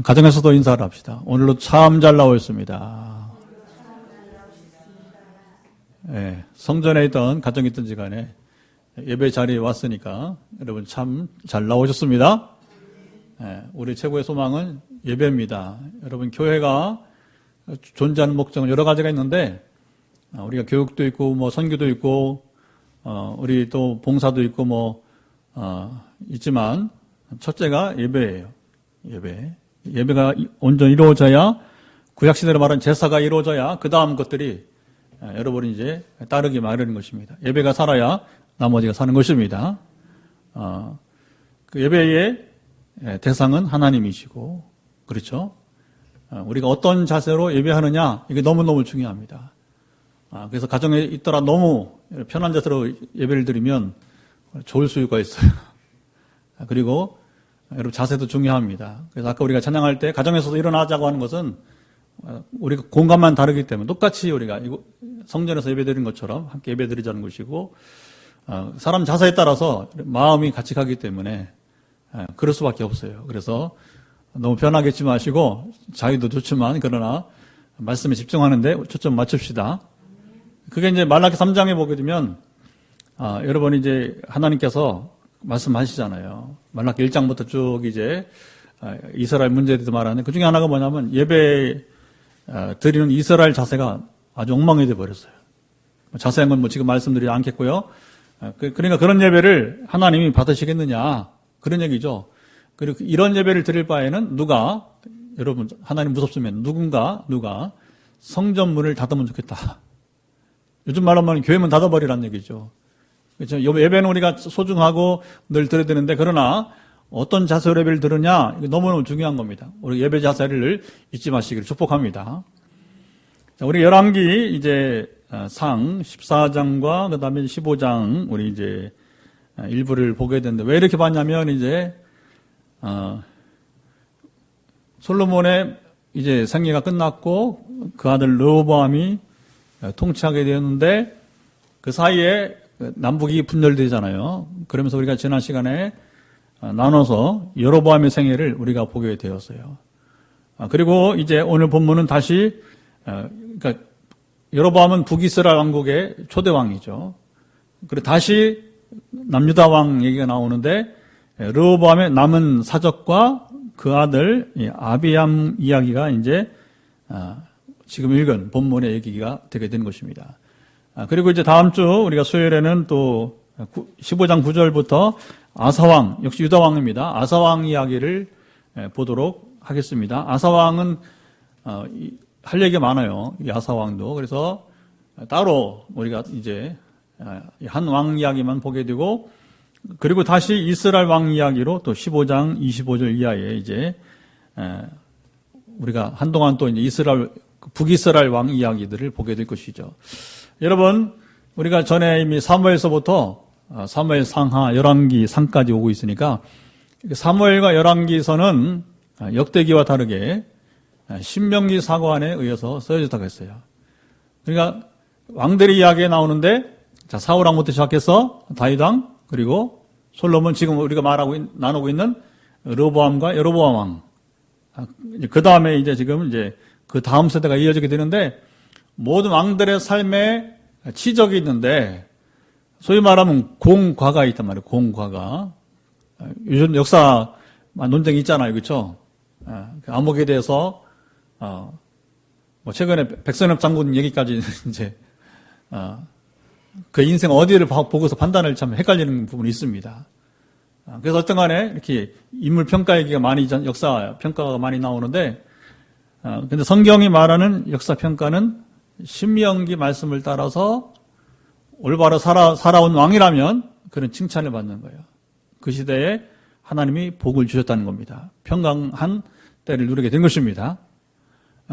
가정에서도 인사를 합시다. 오늘도 참 잘 나오셨습니다. 예, 성전에 있던 가정에 있던지 간에 예배 자리에 왔으니까 여러분 참 잘 나오셨습니다. 예, 우리 최고의 소망은 예배입니다. 여러분 교회가 존재하는 목적은 여러 가지가 있는데 우리가 교육도 있고 뭐 선교도 있고 우리 또 봉사도 있고 있지만 첫째가 예배예요. 예배가 온전히 이루어져야 구약시대로 말하는 제사가 이루어져야 그 다음 것들이 여러분이 이제 따르기 마련인 것입니다. 예배가 살아야 나머지가 사는 것입니다. 그 예배의 대상은 하나님이시고 그렇죠. 우리가 어떤 자세로 예배하느냐 이게 너무너무 중요합니다. 그래서 가정에 있더라 너무 편한 자세로 예배를 드리면 좋을 수가 있어요. 그리고 여러분 자세도 중요합니다. 그래서 아까 우리가 찬양할 때 가정에서도 일어나자고 하는 것은 우리가 공간만 다르기 때문에 똑같이 우리가 성전에서 예배드리는 것처럼 함께 예배드리자는 것이고 사람 자세에 따라서 마음이 같이 가기 때문에 그럴 수밖에 없어요. 그래서 너무 편하게 있지 마시고 자유도 좋지만 그러나 말씀에 집중하는데 초점 맞춥시다. 그게 이제 말라기 3장에 보게 되면 여러분이 이제 하나님께서 말씀하시잖아요. 말라기 1장부터 쭉 이제 이스라엘 문제에 대해서 말하는데 그 중에 하나가 뭐냐면 예배 드리는 이스라엘 자세가 아주 엉망이 되어 버렸어요. 자세한 건 지금 말씀드리지 않겠고요. 그러니까 그런 예배를 하나님이 받으시겠느냐 그런 얘기죠. 그리고 이런 예배를 드릴 바에는 여러분 하나님 무섭으면 누가 성전 문을 닫으면 좋겠다. 요즘 말로 하면 교회 문 닫아버리라는 얘기죠. 그렇죠. 예배는 우리가 소중하고 늘 드려야 되는데 그러나 어떤 자세로 예배를 드느냐 이거 너무너무 중요한 겁니다. 우리 예배 자세를 잊지 마시기를 축복합니다. 자, 우리 열왕기 이제 상 14장과 그다음에 15장 우리 이제 일부를 보게 되는데 왜 이렇게 봤냐면 이제 솔로몬의 이제 생애가 끝났고 그 아들 르호보암이 통치하게 되었는데 그 사이에 남북이 분열되잖아요. 그러면서 우리가 지난 시간에 나눠서 여로보암의 생애를 우리가 보게 되었어요. 그리고 이제 오늘 본문은 다시 그러니까 여로보암은 북이스라엘 왕국의 초대 왕이죠. 그리고 다시 남유다 왕 얘기가 나오는데 르호보암의 남은 사적과 그 아들 아비암 이야기가 이제 지금 읽은 본문의 얘기가 되게 된 것입니다. 그리고 이제 다음 주 우리가 수요일에는 또 15장 9절부터 아사왕, 역시 유다왕입니다. 아사왕 이야기를 보도록 하겠습니다. 아사왕은 할 얘기가 많아요. 이 아사왕도. 그래서 따로 우리가 이제 한 왕 이야기만 보게 되고 그리고 다시 이스라엘 왕 이야기로 또 15장 25절 이하에 이제 우리가 한동안 또 이제 북이스라엘 왕 이야기들을 보게 될 것이죠. 여러분, 우리가 전에 이미 사무엘서부터 사무엘 상하, 열왕기 상까지 오고 있으니까 사무엘과 열왕기서는 역대기와 다르게 신명기 사관에 의해서 쓰여졌다고 했어요. 그러니까 왕들의 이야기에 나오는데 자, 사울왕부터 시작해서 다윗왕 그리고 솔로몬 지금 우리가 나누고 있는 르호보암과 여로보암 왕. 그 다음에 이제 지금 이제 그 다음 세대가 이어지게 되는데 모든 왕들의 삶에 치적이 있는데 소위 말하면 공과가 있단 말이에요. 공과가. 요즘 역사 논쟁이 있잖아요. 그렇죠? 암흑에 대해서 최근에 백선엽 장군 얘기까지 이제 그 인생 어디를 보고서 판단을 참 헷갈리는 부분이 있습니다. 그래서 어떤 간에 이렇게 인물 평가 얘기가 역사 평가가 많이 나오는데 근데 성경이 말하는 역사 평가는 신명기 말씀을 따라서 올바로 살아온 왕이라면 그런 칭찬을 받는 거예요. 그 시대에 하나님이 복을 주셨다는 겁니다. 평강한 때를 누리게 된 것입니다.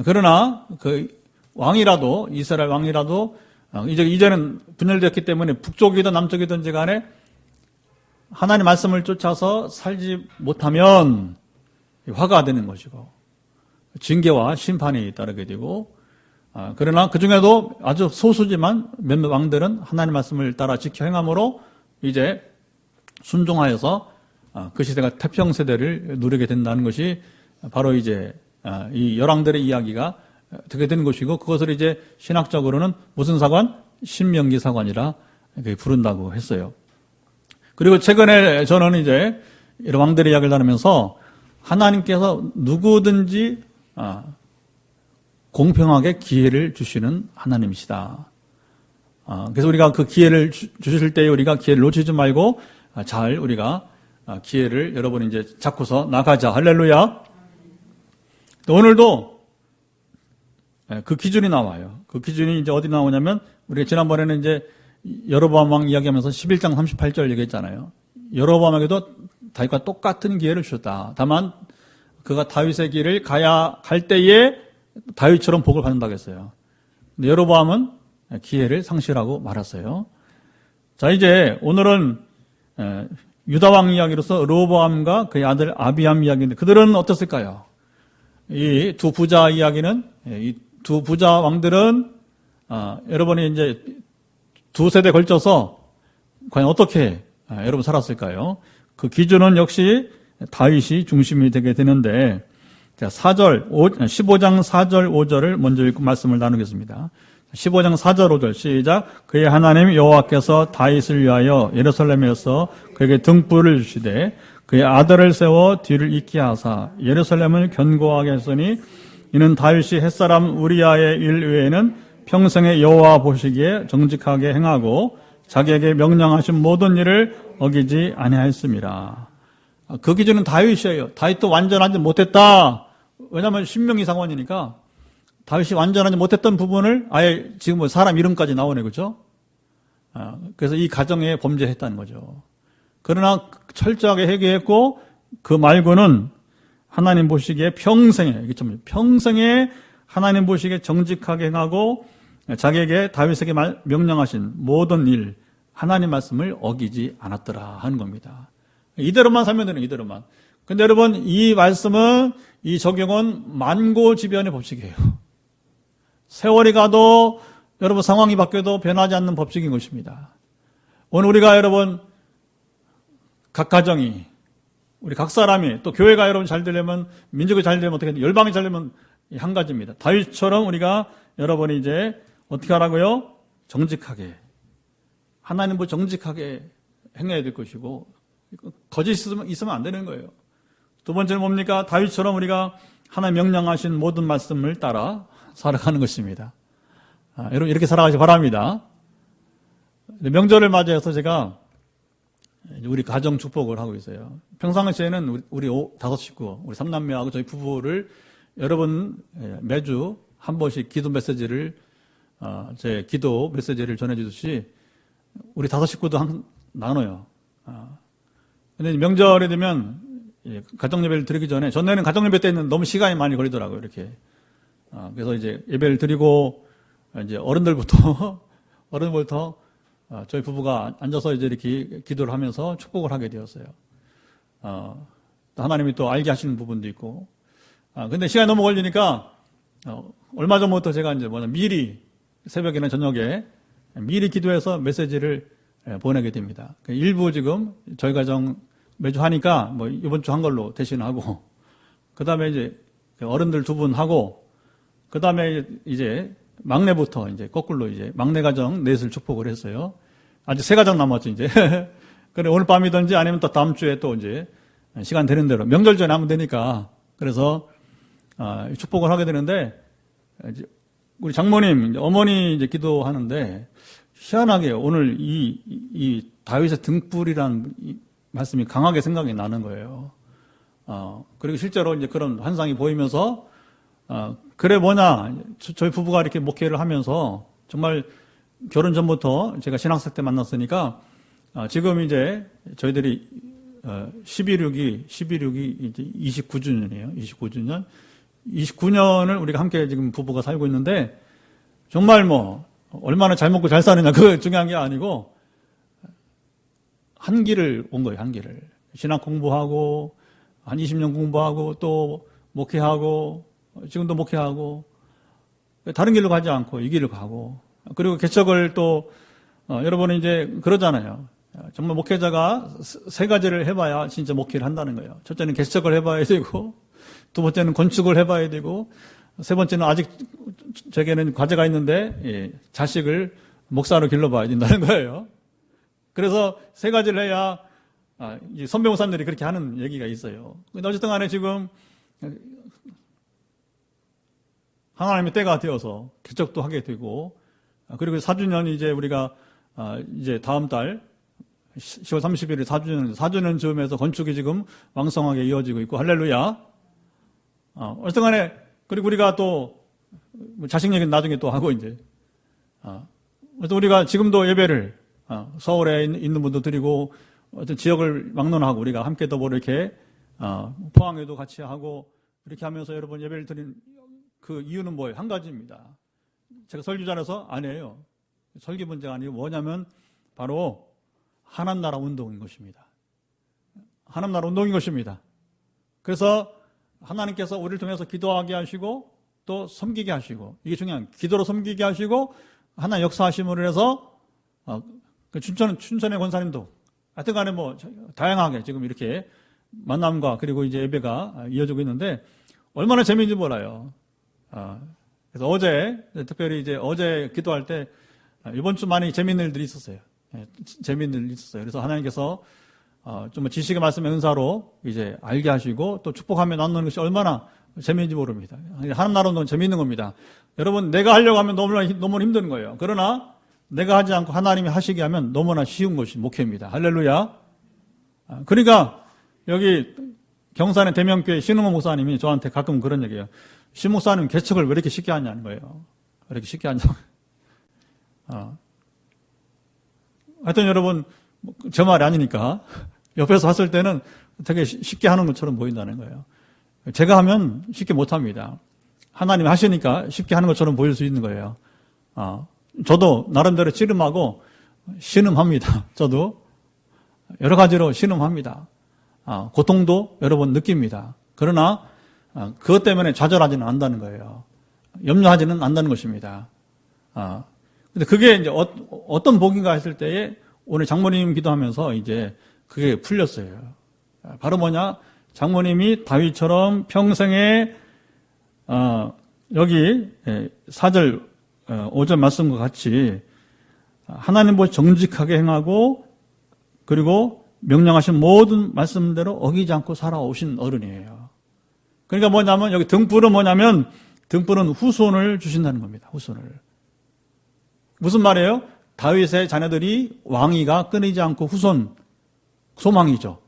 그러나 그 왕이라도 이스라엘 왕이라도 이제는 분열되었기 때문에 북쪽이든 남쪽이든지 간에 하나님 말씀을 쫓아서 살지 못하면 화가 되는 것이고 징계와 심판이 따르게 되고 그러나 그 중에도 아주 소수지만 몇몇 왕들은 하나님 말씀을 따라 지켜 행함으로 이제 순종하여서 그 시대가 태평 세대를 누리게 된다는 것이 바로 이제 이 열왕들의 이야기가 되게 된 것이고, 그것을 이제 신학적으로는 무슨 사관? 신명기 사관이라 부른다고 했어요. 그리고 최근에 저는 이제 이런 왕들의 이야기를 나누면서 하나님께서 누구든지 공평하게 기회를 주시는 하나님이시다. 그래서 우리가 그 기회를 주실 때 우리가 기회를 놓치지 말고 잘 우리가 기회를 여러분 이제 잡고서 나가자. 할렐루야. 오늘도 그 기준이 나와요. 그 기준이 이제 어디 나오냐면, 우리가 지난번에는 이제 여로보암 왕 이야기하면서 11장 38절 얘기했잖아요. 여로보암에게도 다윗과 똑같은 기회를 주셨다. 다만 그가 다윗의 길을 갈 때에 다윗처럼 복을 받는다고 했어요. 근데 여로보암은 기회를 상실하고 말았어요. 자, 이제 오늘은 유다 왕 이야기로서 르호보암과 그의 아들 아비암 이야기인데, 그들은 어땠을까요? 이 두 부자 이야기는, 이 두 부자 왕들은 여러분이 이제 두 세대 걸쳐서 과연 어떻게 여러분 살았을까요? 그 기준은 역시 다윗이 중심이 되게 되는데, 자, 15장 4절 5절을 먼저 읽고 말씀을 나누겠습니다. 15장 4절 5절 시작. 그의 하나님 여호와께서 다윗을 위하여 예루살렘에서 그에게 등불을 주시되 그의 아들을 세워 뒤를 잇게 하사 예루살렘을 견고하게 했으니, 이는 다윗이 햇사람 우리아의 일 외에는 평생에 여호와 보시기에 정직하게 행하고 자기에게 명령하신 모든 일을 어기지 아니하였습니다. 그 기준은 다윗이에요. 다윗도 완전하지 못했다. 왜냐하면 신명기 사관이니까 다윗이 완전하지 못했던 부분을 아예 지금 뭐 사람 이름까지 나오네, 그렇죠? 그래서 이 가정에 범죄했다는 거죠. 그러나 철저하게 회개했고, 그 말고는 하나님 보시기에 평생에 하나님 보시기에 정직하게 행하고 자기에게 다윗에게 명령하신 모든 일, 하나님 말씀을 어기지 않았더라 하는 겁니다. 이대로만 살면 되는, 이대로만. 근데 여러분, 이 말씀은, 이 적용은 만고지변의 법칙이에요. 세월이 가도 여러분 상황이 바뀌어도 변하지 않는 법칙인 것입니다. 오늘 우리가 여러분 각 가정이, 우리 각 사람이, 또 교회가 여러분 잘 되려면, 민족이 잘 되려면 어떻게, 열방이 잘 되려면 한 가지입니다. 다윗처럼 우리가 여러분이 이제 어떻게 하라고요? 정직하게, 하나님을 정직하게 행해야 될 것이고, 거짓 있으면 안 되는 거예요. 두 번째는 뭡니까? 다윗처럼 우리가 하나님 명령하신 모든 말씀을 따라 살아가는 것입니다. 여러분 이렇게 살아가시 바랍니다. 명절을 맞이해서 제가 우리 가정 축복을 하고 있어요. 평상시에는 우리 다섯 식구, 우리 삼남매하고 저희 부부를 여러분 매주 한 번씩 기도 메시지를, 제 기도 메시지를 전해주듯이 우리 다섯 식구도 나눠요. 근데 명절이 되면 가정 예배를 드리기 전에, 전에는 가정 예배 때는 너무 시간이 많이 걸리더라고요, 이렇게. 그래서 이제 예배를 드리고 이제 어른들부터 저희 부부가 앉아서 이제 이렇게 기도를 하면서 축복을 하게 되었어요. 하나님이 또 알게 하시는 부분도 있고. 근데 시간이 너무 걸리니까 얼마 전부터 제가 이제 미리 새벽이나 저녁에 미리 기도해서 메시지를 보내게 됩니다. 일부 지금 저희 가정 매주 하니까 뭐 이번 주 한 걸로 대신하고, 그 다음에 이제 어른들 두 분 하고, 그 다음에 이제 막내부터 이제 거꾸로 이제 막내 가정 넷을 축복을 했어요. 아직 세 가정 남았죠, 이제. 그래, 오늘 밤이든지 아니면 또 다음 주에 또 이제 시간 되는 대로 명절 전에 하면 되니까. 그래서 축복을 하게 되는데, 이제 우리 장모님, 어머니 이제 기도하는데, 희한하게 오늘 이 다윗의 등불이라는 말씀이 강하게 생각이 나는 거예요. 그리고 실제로 이제 그런 환상이 보이면서, 그래 뭐냐, 저희 부부가 이렇게 목회를 하면서 정말 결혼 전부터 제가 신학생 때 만났으니까, 지금 이제 저희들이 11.6이 이제 29주년이에요. 29주년. 29년을 우리가 함께 지금 부부가 살고 있는데, 정말 뭐 얼마나 잘 먹고 잘 사느냐, 그거 중요한 게 아니고, 한 길을 온 거예요, 한 길을. 신학 공부하고, 한 20년 공부하고, 또 목회하고, 지금도 목회하고, 다른 길로 가지 않고 이 길을 가고, 그리고 개척을 또, 여러분은 이제 그러잖아요. 정말 목회자가 세 가지를 해봐야 진짜 목회를 한다는 거예요. 첫째는 개척을 해봐야 되고, 두 번째는 건축을 해봐야 되고, 세 번째는 아직 제게는 과제가 있는데 자식을 목사로 길러봐야 된다는 거예요. 그래서 세 가지를 해야 선배 목사님들이 그렇게 하는 얘기가 있어요. 근데 어쨌든 간에 지금 하나님의 때가 되어서 개척도 하게 되고, 그리고 4주년 이제 우리가 이제 다음 달 10월 30일에 4주년 즈음에서 건축이 지금 왕성하게 이어지고 있고, 할렐루야. 어쨌든 간에, 그리고 우리가 또 자식 얘기는 나중에 또 하고 이제, 그래서 우리가 지금도 예배를 서울에 있는 분도 드리고, 어떤 지역을 막론하고 우리가 함께 더 이렇게 포항에도 같이 하고 이렇게 하면서 여러분 예배를 드린 그 이유는 뭐예요? 한 가지입니다. 제가 설교자라서 안 해요. 설교 문제가 아니고 뭐냐면 바로 하나님 나라 운동인 것입니다. 하나님 나라 운동인 것입니다. 그래서 하나님께서 우리를 통해서 기도하게 하시고 또 섬기게 하시고, 이게 중요한, 기도로 섬기게 하시고 하나님 역사하심으로 해서 춘천의 권사님도 하여튼 간에 뭐 다양하게 지금 이렇게 만남과 그리고 이제 예배가 이어지고 있는데 얼마나 재미있는지 몰라요. 그래서 어제, 특별히 이제 어제 기도할 때 이번 주 많이 재미있는 일들이 있었어요. 재미있는 일이 있었어요. 그래서 하나님께서 좀 지식의 말씀의 은사로 이제 알게 하시고 또 축복하며 나누는 것이 얼마나 재미있는지 모릅니다. 하나님 나라 운동은 재미있는 겁니다. 여러분, 내가 하려고 하면 너무나 힘든 거예요. 그러나 내가 하지 않고 하나님이 하시게 하면 너무나 쉬운 것이 목회입니다. 할렐루야. 그러니까 여기 경산의 대명교회 신흥호 목사님이 저한테 가끔 그런 얘기해요. 신 목사님 개척을 왜 이렇게 쉽게 하냐는 거예요. 왜 이렇게 쉽게 하냐고. 하여튼 여러분, 저 말이 아니니까 옆에서 봤을 때는 되게 쉽게 하는 것처럼 보인다는 거예요. 제가 하면 쉽게 못합니다. 하나님이 하시니까 쉽게 하는 것처럼 보일 수 있는 거예요. 저도 나름대로 씨름하고 신음합니다. 저도 여러 가지로 신음합니다. 고통도 여러 번 느낍니다. 그러나 그것 때문에 좌절하지는 않는다는 거예요. 염려하지는 않는다는 것입니다. 근데 그게 이제 어떤 복인가 했을 때에 오늘 장모님 기도하면서 이제 그게 풀렸어요. 바로 뭐냐? 장모님이 다윗처럼 평생에 여기 4절 5절 말씀과 같이 하나님 보시 정직하게 행하고 그리고 명령하신 모든 말씀대로 어기지 않고 살아오신 어른이에요. 그러니까 뭐냐면 여기 등불은 뭐냐면 등불은 후손을 주신다는 겁니다. 후손을. 무슨 말이에요? 다윗의 자녀들이 왕위가 끊이지 않고 후손, 소망이죠.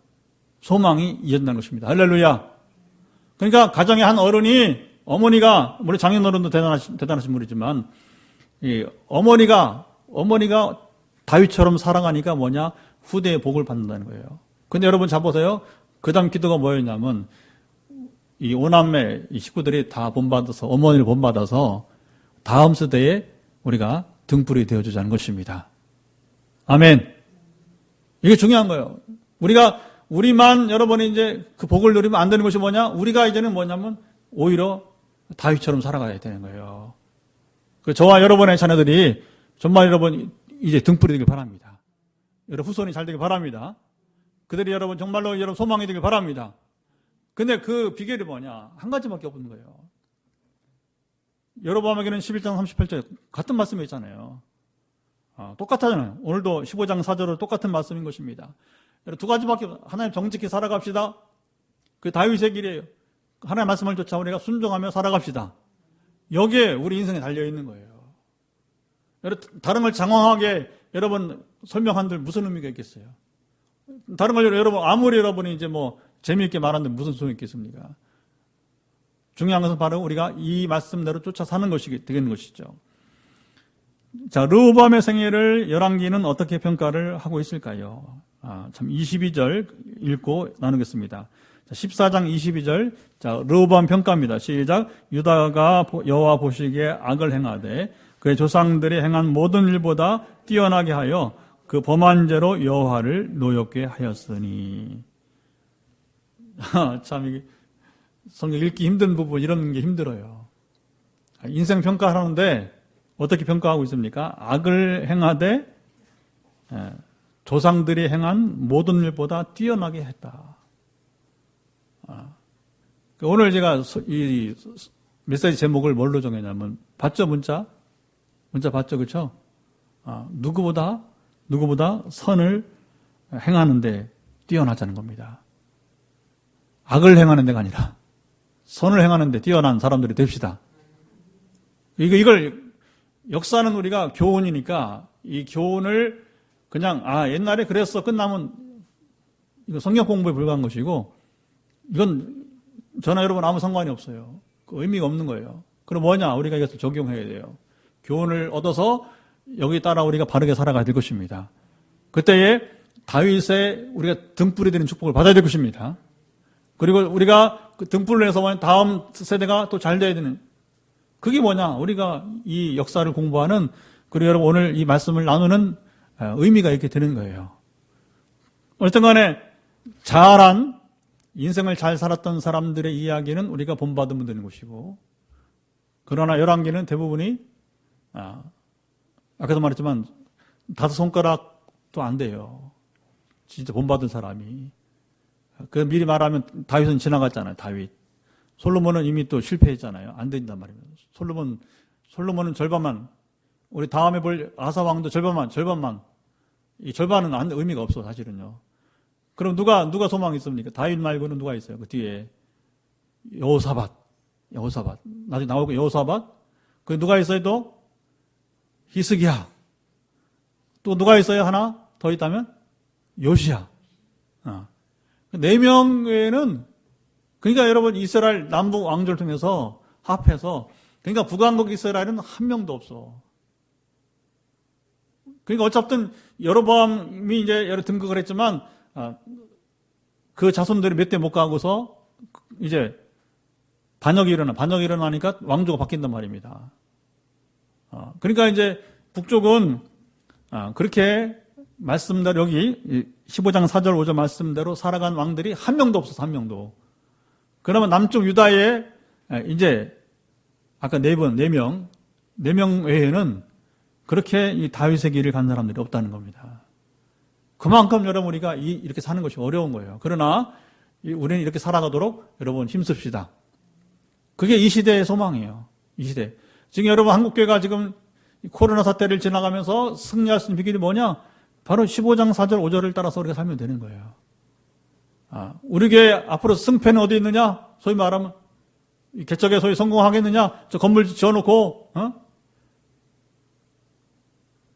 소망이 이어진다는 것입니다. 할렐루야. 그러니까 가정의 한 어른이, 어머니가, 우리 장인어른도 대단하신 분이지만 이 어머니가 다윗처럼 살아가니까 뭐냐? 후대의 복을 받는다는 거예요. 근데 여러분 잘 보세요. 그 다음 기도가 뭐였냐면 이 오남매 이 식구들이 다 본받아서, 어머니를 본받아서 다음 세대에 우리가 등불이 되어주자는 것입니다. 아멘. 이게 중요한 거예요. 우리만 여러분이 이제 그 복을 누리면 안 되는 것이 뭐냐? 우리가 이제는 뭐냐면 오히려 다윗처럼 살아가야 되는 거예요. 저와 여러분의 자녀들이 정말 여러분 이제 등불이 되길 바랍니다. 여러분 후손이 잘 되길 바랍니다. 그들이 여러분 정말로 여러분 소망이 되길 바랍니다. 근데 그 비결이 뭐냐? 한 가지밖에 없는 거예요. 여로보암에게는 11장 38절 같은 말씀이 있잖아요. 똑같잖아요. 오늘도 15장 4절로 똑같은 말씀인 것입니다. 여러분 두 가지밖에 하나님 정직히 살아갑시다. 그 다윗의 길이에요. 하나님의 말씀을 쫓아 우리가 순종하며 살아갑시다. 여기에 우리 인생에 달려있는 거예요. 여러분 다른 걸 장황하게 여러분 설명한들 무슨 의미가 있겠어요? 다른 걸 여러분 아무리 여러분이 이제 뭐 재미있게 말하는데 무슨 소용이 있겠습니까? 중요한 것은 바로 우리가 이 말씀대로 쫓아 사는 것이 되는 것이죠. 자, 르호보암의 생애를 열왕기는 어떻게 평가를 하고 있을까요? 참 22절 읽고 나누겠습니다. 자, 14장 22절. 자, 르호보암 평가입니다. 시작. 유다가 여호와 보시기에 악을 행하되 그의 조상들이 행한 모든 일보다 뛰어나게 하여 그 범한 죄로 여호와를 노엽게 하였으니. 참 이게 성경 읽기 힘든 부분 이런 게 힘들어요. 인생 평가하는데 어떻게 평가하고 있습니까? 악을 행하되 조상들이 행한 모든 일보다 뛰어나게 했다. 오늘 제가 이 메시지 제목을 뭘로 정했냐면, 봤죠, 문자? 문자 봤죠, 그쵸? 누구보다 선을 행하는데 뛰어나자는 겁니다. 악을 행하는 데가 아니라 선을 행하는데 뛰어난 사람들이 됩시다. 이걸 역사는 우리가 교훈이니까 이 교훈을 그냥 옛날에 그랬어 끝나면 이거 성경 공부에 불과한 것이고, 이건 저나 여러분 아무 상관이 없어요. 그 의미가 없는 거예요. 그럼 뭐냐? 우리가 이것을 적용해야 돼요. 교훈을 얻어서 여기 따라 우리가 바르게 살아가야 될 것입니다. 그때에 다윗의 우리가 등불이 되는 축복을 받아야 될 것입니다. 그리고 우리가 그 등불을 해서 다음 세대가 또 잘 돼야 되는, 그게 뭐냐? 우리가 이 역사를 공부하는, 그리고 여러분 오늘 이 말씀을 나누는 의미가 있게 되는 거예요. 어쨌든 간에 잘한 인생을 잘 살았던 사람들의 이야기는 우리가 본받으면 되는 것이고, 그러나 열왕기는 대부분이 아까도 말했지만 5손가락도 안 돼요. 진짜 본받은 사람이. 그 미리 말하면 다윗은 지나갔잖아요. 다윗. 솔로몬은 이미 또 실패했잖아요. 안 된단 말이에요. 솔로몬은 절반만, 우리 다음에 볼 아사 왕도 절반만. 이 절반은 의미가 없어, 사실은요. 그럼 누가 소망이 있습니까? 다윗 말고는 누가 있어요? 그 뒤에 여호사밧. 나중에 나오고 여호사밧. 그 누가 있어요 또? 히스기야. 또 누가 있어요? 하나 더 있다면? 요시야. 4명 외에는, 그러니까 여러분 이스라엘 남북 왕조를 통해서 합해서, 그러니까 북왕국 이스라엘은 한 명도 없어. 그러니까 어쨌든 여로보암이 이제 여러 등극을 했지만 그 자손들이 몇 대 못 가고서 이제 반역이 일어나니까 왕조가 바뀐단 말입니다. 그러니까 이제 북쪽은 그렇게 말씀대로 여기 15장 4절 5절 말씀대로 살아간 왕들이 한 명도 없어서 한 명도. 그러면 남쪽 유다에 이제 아까 4명 외에는 그렇게 이 다윗의 길을 간 사람들이 없다는 겁니다. 그만큼 여러분 우리가 이렇게 사는 것이 어려운 거예요. 그러나 우리는 이렇게 살아가도록 여러분 힘씁시다. 그게 이 시대의 소망이에요. 이 시대. 지금 여러분 한국교회가 지금 코로나 사태를 지나가면서 승리할 수 있는 비결이 뭐냐? 바로 15장 4절 5절을 따라서 우리가 살면 되는 거예요. 우리 교회 앞으로 승패는 어디 있느냐? 소위 말하면 이 개척에 소위 성공하겠느냐? 저 건물 지어놓고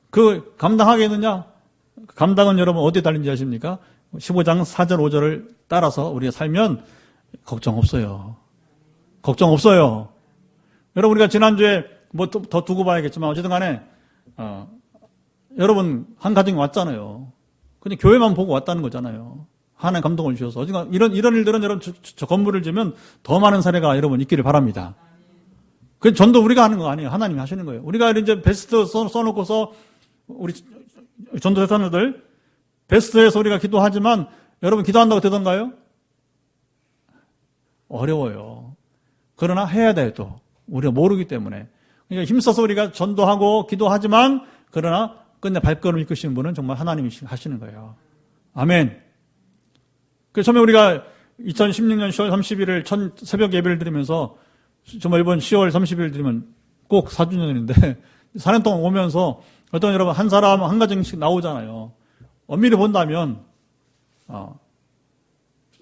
그 감당하겠느냐? 감당은 여러분 어디에 달린지 아십니까? 15장 4절 5절을 따라서 우리가 살면 걱정 없어요. 걱정 없어요. 여러분 우리가 지난주에 뭐 더 두고 봐야겠지만 어쨌든 간에 여러분 한 가정이 왔잖아요. 그냥 교회만 보고 왔다는 거잖아요. 하나님 감동을 주셔서. 어쨌든 이런 일들은 여러분 저 건물을 지으면 더 많은 사례가 여러분 있기를 바랍니다. 그 전도 우리가 하는 거 아니에요. 하나님이 하시는 거예요. 우리가 이제 베스트 써놓고서 우리 전도 대사님들 베스트에서 우리가 기도하지만 여러분 기도한다고 되던가요? 어려워요. 그러나 해야 돼요 또. 우리가 모르기 때문에. 그러니까 힘써서 우리가 전도하고 기도하지만 그러나 끝내 발걸음을 이끄시는 분은 정말 하나님이 하시는 거예요. 아멘. 그래서 처음에 우리가 2016년 10월 30일을 새벽 예배를 드리면서 정말 이번 10월 30일 드리면 꼭 4주년인데 4년 동안 오면서 어떤 여러분 한 사람 한 가정씩 나오잖아요. 엄밀히 본다면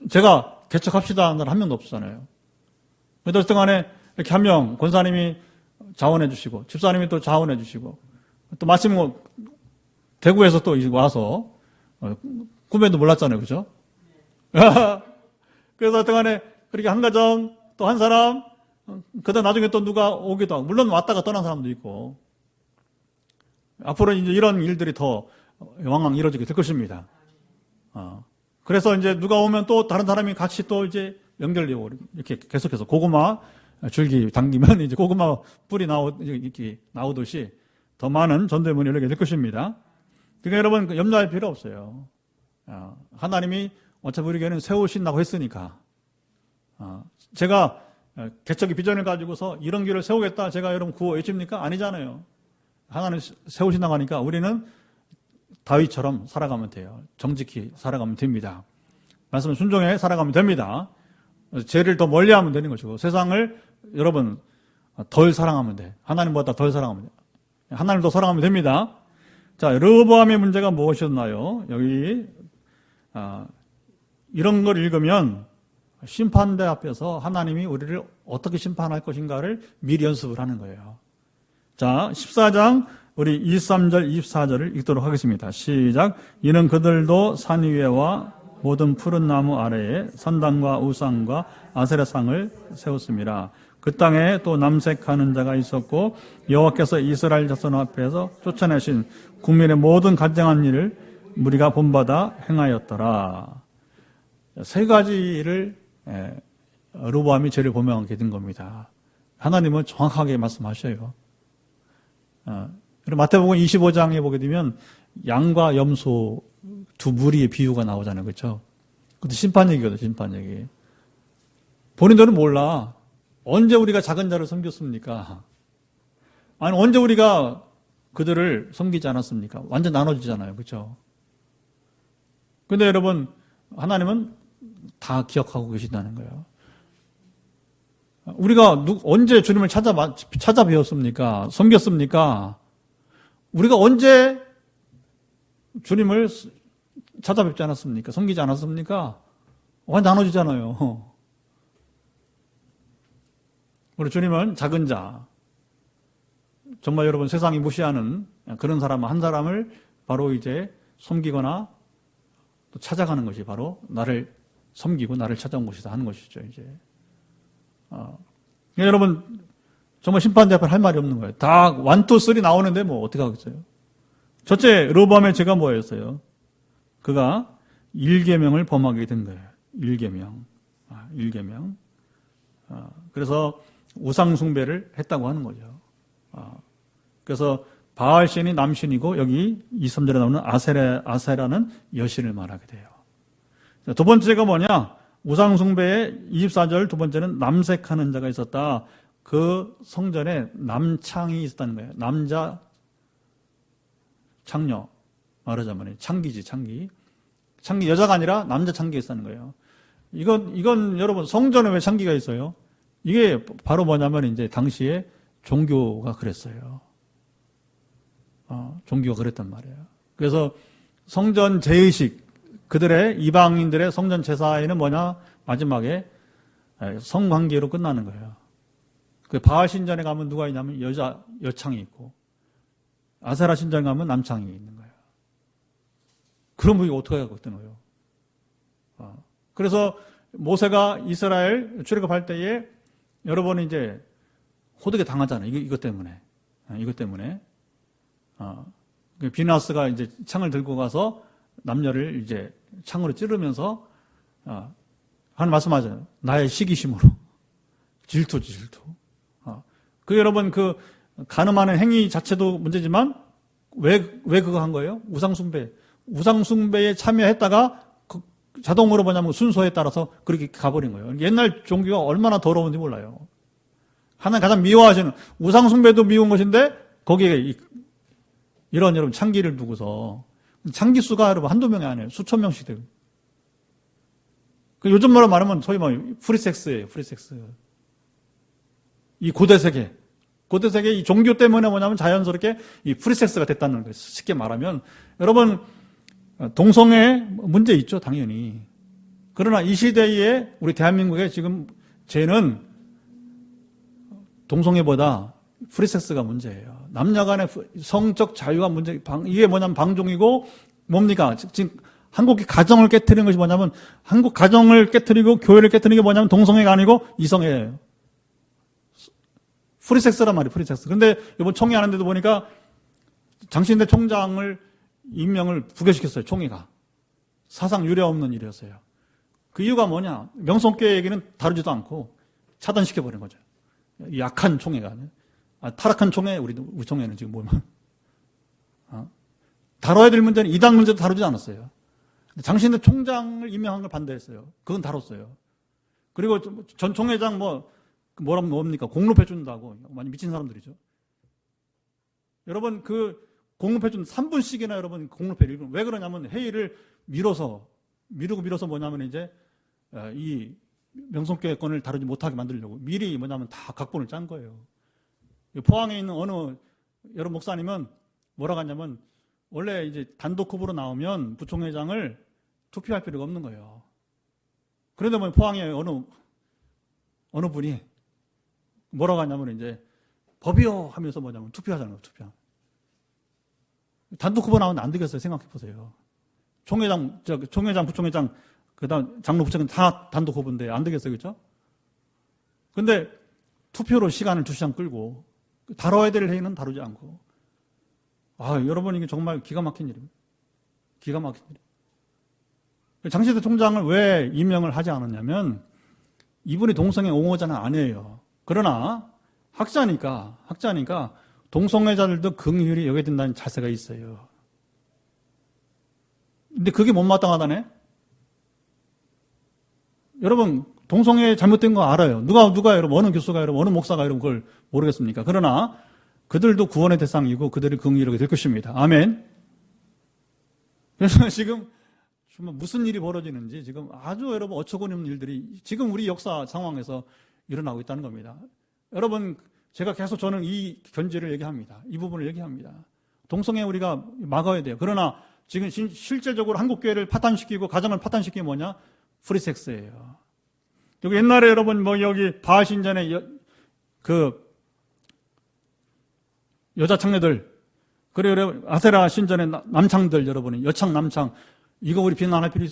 제가 개척합시다 하는 한 명도 없잖아요. 그래도 어쨌든 간에 이렇게 한 명 권사님이 자원해 주시고 집사님이 또 자원해 주시고 또 마침 대구에서 또 와서 꿈에도 몰랐잖아요. 그죠? 그래서 어쨌든 간에 그렇게 한 가정 또 한 사람 그다음 나중에 또 누가 오기도 하고 물론 왔다가 떠난 사람도 있고 앞으로 이제 이런 일들이 더 왕왕 이루어지게 될 것입니다. 그래서 이제 누가 오면 또 다른 사람이 같이 또 이제 연결되고 이렇게 계속해서 고구마 줄기 당기면 이제 고구마 뿌리 이렇게 나오듯이 더 많은 전도의 문이 열리게 될 것입니다. 그러니까 여러분 염려할 필요 없어요. 하나님이 어차피 우리 교회는 세우신다고 했으니까. 제가 개척의 비전을 가지고서 이런 길을 세우겠다 제가 여러분 구호 외칩니까? 아니잖아요. 하나님 세우신다고 하니까 우리는 다윗처럼 살아가면 돼요. 정직히 살아가면 됩니다. 말씀 순종해 살아가면 됩니다. 죄를 더 멀리 하면 되는 거죠. 세상을 여러분 덜 사랑하면 돼. 하나님보다 덜 사랑하면 돼. 하나님을 더 사랑하면 됩니다. 자, 르호보암의 문제가 무엇이었나요? 여기 이런 걸 읽으면 심판대 앞에서 하나님이 우리를 어떻게 심판할 것인가를 미리 연습을 하는 거예요. 자, 14장 우리 23절, 24절을 읽도록 하겠습니다. 시작. 이는 그들도 산 위에와 모든 푸른 나무 아래에 산당과 우상과 아세라상을 세웠습니다. 그 땅에 또 남색하는 자가 있었고 여호와께서 이스라엘 자손 앞에서 쫓아내신 국민의 모든 간증한 일을 무리가 본받아 행하였더라. 세 가지를 르호보암이 죄를 범하게 된 겁니다. 하나님은 정확하게 말씀하셔요. 그리고 마태복음 25장에 보게 되면 양과 염소 두 무리의 비유가 나오잖아요. 그렇죠? 그것도 심판 얘기거든요. 심판 얘기. 본인들은 몰라. 언제 우리가 작은 자를 섬겼습니까? 아니 언제 우리가 그들을 섬기지 않았습니까? 완전 나눠지잖아요. 그렇죠? 근데 여러분 하나님은 다 기억하고 계신다는 거예요. 우리가 언제 주님을 찾아 배웠습니까? 섬겼습니까? 우리가 언제 주님을 찾아뵙지 않았습니까? 섬기지 않았습니까? 완전 나눠지잖아요. 우리 주님은 작은 자, 정말 여러분 세상이 무시하는 그런 사람 한 사람을 바로 이제 섬기거나 또 찾아가는 것이 바로 나를 섬기고 나를 찾아온 것이다 하는 것이죠. 이제 여러분 정말 심판대 앞에 할 말이 없는 거예요. 다 1, 2, 3 나오는데 뭐 어떻게 하겠어요? 첫째 르호보암의 죄가 뭐였어요? 그가 1계명을 범하게 된 거예요. 1계명. 1계명. 그래서 우상 숭배를 했다고 하는 거죠. 그래서 바알신이 남신이고 여기 2, 3절에 나오는 아세라는 여신을 말하게 돼요. 두 번째가 뭐냐? 우상 숭배의 24절 두 번째는 남색하는 자가 있었다. 그 성전에 남창이 있었다는 거예요. 남자 창녀 말하자면 창기지 창기. 창기 여자가 아니라 남자 창기가 있었다는 거예요. 이건 여러분 성전에 왜 창기가 있어요? 이게 바로 뭐냐면 이제 당시에 종교가 그랬어요. 종교가 그랬단 말이에요. 그래서 성전 제의식 그들의 이방인들의 성전 제사에는 뭐냐? 마지막에 성관계로 끝나는 거예요. 그 바알 신전에 가면 누가 있냐면 여창이 있고 아세라 신전에 가면 남창이 있는 거예요. 그럼 이게 어떻게 하겠다는 거예요? 그래서 모세가 이스라엘 출애굽할 때에 여러 번 이제 호되게 당하잖아요. 이것 때문에. 이것 때문에. 비나스가 이제 창을 들고 가서 남녀를 이제 창으로 찌르면서 하는 말씀하잖아요. 나의 시기심으로. 질투지, 질투. 여러분 그 간음하는 행위 자체도 문제지만 왜 그거 한 거예요? 우상숭배. 우상숭배에 참여했다가 자동으로 뭐냐면 순서에 따라서 그렇게 가버린 거예요. 옛날 종교가 얼마나 더러운지 몰라요. 하나님 가장 미워하시는 우상숭배도 미운 것인데 거기에 이런 여러분 창기를 두고서 창기 수가 여러분 한두 명이 아니에요. 수천 명씩 되고. 요즘으로 말하면 소위 프리섹스예요. 프리섹스. 이 고대 세계 이 종교 때문에 뭐냐면 자연스럽게 이 프리섹스가 됐다는 거예요. 쉽게 말하면 여러분 동성애 문제 있죠, 당연히. 그러나 이 시대에 우리 대한민국의 지금 죄는 동성애보다 프리섹스가 문제예요. 남녀 간의 성적 자유가 문제, 이게 뭐냐면 방종이고 뭡니까? 지금 한국의 가정을 깨트리는 것이 뭐냐면 한국 가정을 깨트리고 교회를 깨트리는 게 뭐냐면 동성애가 아니고 이성애예요. 프리섹스란 말이에요, 프리섹스. 근데 이번 총회 하는데도 보니까 장신대 총장을 임명을 부결시켰어요, 총회가. 사상 유례 없는 일이었어요. 그 이유가 뭐냐? 명성교회 얘기는 다루지도 않고 차단시켜버린 거죠. 약한 총회가. 타락한 총회, 우리 총회는 지금 보면. 다뤄야 될 문제는 이단 문제도 다루지 않았어요. 장신대 총장을 임명한 걸 반대했어요. 그건 다뤘어요. 그리고 전 총회장 뭡니까? 공로패 준다고. 많이 미친 사람들이죠. 여러분, 공로패 준 3분씩이나 여러분 공로패를 읽으면 왜 그러냐면 회의를 미루고 밀어서 뭐냐면 이제 이 명성교회권을 다루지 못하게 만들려고 미리 뭐냐면 다 각본을 짠 거예요. 포항에 있는 어느 여러 목사님은 뭐라고 하냐면 원래 이제 단독 후보로 나오면 부총회장을 투표할 필요가 없는 거예요. 그런데 뭐 포항에 어느 분이 뭐라고 하냐면 이제 법이요 하면서 뭐냐면 투표하자는 거예요. 투표. 단독 후보 나오면 안 되겠어요. 생각해 보세요. 총회장, 부총회장, 그다음 장로, 부총회장 다 단독 후보인데 안 되겠어요, 그렇죠? 근데 투표로 시간을 2시간 끌고 다뤄야 될 회의는 다루지 않고, 여러분 이게 정말 기가 막힌 일입니다. 기가 막힌 일. 장시대 총장을 왜 임명을 하지 않았냐면 이분이 동성애 옹호자는 아니에요. 그러나 학자니까 동성애자들도 긍휼히 여겨야 된다는 자세가 있어요. 근데 그게 못마땅하다네? 여러분, 동성애 잘못된 거 알아요. 누가 여러분, 어느 교수가 여러분, 어느 목사가 여러분 그걸 모르겠습니까? 그러나 그들도 구원의 대상이고 그들이 긍휼히 여겨야 될 것입니다. 아멘. 그래서 지금 정말 무슨 일이 벌어지는지 지금 아주 여러분 어처구니 없는 일들이 지금 우리 역사 상황에서 일어나고 있다는 겁니다. 여러분, 제가 계속 저는 이 견제를 얘기합니다. 이 부분을 얘기합니다. 동성애 우리가 막아야 돼요. 그러나 지금 실제적으로 한국 교회를 파탄시키고 가정을 파탄시키는 뭐냐? 프리섹스예요. 여기 옛날에 여러분 여기 바알 신전에 여자 창녀들, 그리고 아세라 신전의 남창들 여러분이 여창 남창 이거 우리 비난할 필요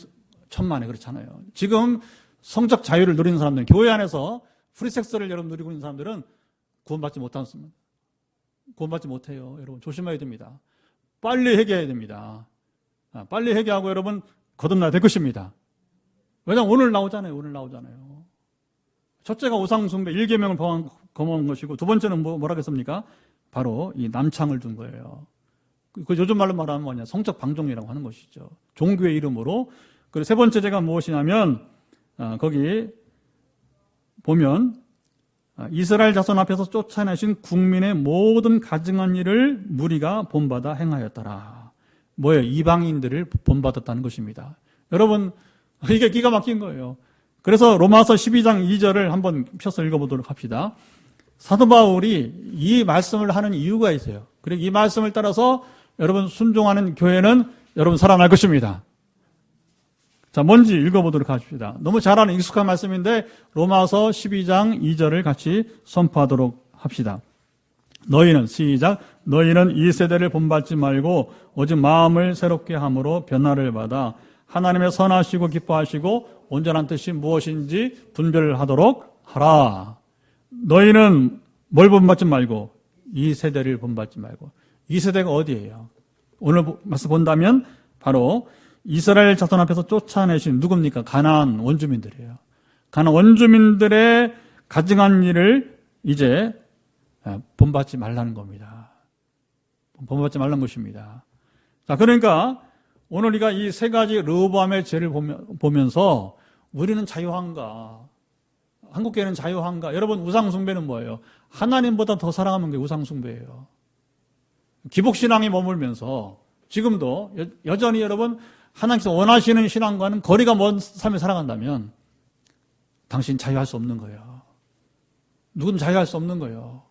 천만에 그렇잖아요. 지금 성적 자유를 누리는 사람들, 교회 안에서 프리섹스를 여러분 누리고 있는 사람들은 구원받지 못합니다. 구원받지 못해요. 여러분 조심해야 됩니다. 빨리 회개해야 됩니다. 빨리 회개하고 여러분 거듭나야 될 것입니다. 왜냐하면 오늘 나오잖아요. 첫째가 우상숭배 1계명을 범한 것이고 두 번째는 뭐라 그랬습니까? 바로 이 남창을 둔 거예요. 그 요즘 말로 말하면 뭐냐? 성적 방종이라고 하는 것이죠. 종교의 이름으로. 그리고 세 번째 제가 무엇이냐면 거기 보면 이스라엘 자손 앞에서 쫓아내신 국민의 모든 가증한 일을 무리가 본받아 행하였더라. 뭐예요? 이방인들을 본받았다는 것입니다. 여러분, 이게 기가 막힌 거예요. 그래서 로마서 12장 2절을 한번 펴서 읽어보도록 합시다. 사도 바울이 이 말씀을 하는 이유가 있어요. 그리고 이 말씀을 따라서 여러분 순종하는 교회는 여러분 살아날 것입니다. 자, 뭔지 읽어보도록 합시다. 너무 잘 아는 익숙한 말씀인데 로마서 12장 2절을 같이 선포하도록 합시다. 너희는 시작. 너희는 이 세대를 본받지 말고 오직 마음을 새롭게 함으로 변화를 받아 하나님의 선하시고 기뻐하시고 온전한 뜻이 무엇인지 분별하도록 하라. 너희는 뭘 본받지 말고 이 세대를 본받지 말고. 이 세대가 어디예요? 오늘 말씀 본다면 바로 이스라엘 자손 앞에서 쫓아내신 누굽니까? 가나안 원주민들이에요. 가나안 원주민들의 가증한 일을 이제 본받지 말라는 겁니다. 본받지 말라는 것입니다. 자, 그러니까 오늘 우리가 이 세 가지 르호보암의 죄를 보면서 우리는 자유한가? 한국교회는 자유한가? 여러분, 우상숭배는 뭐예요? 하나님보다 더 사랑하는 게 우상숭배예요. 기복신앙에 머물면서 지금도 여전히 여러분 하나님께서 원하시는 신앙과는 거리가 먼 삶을 살아간다면 당신 자유할 수 없는 거예요. 누구든 자유할 수 없는 거예요.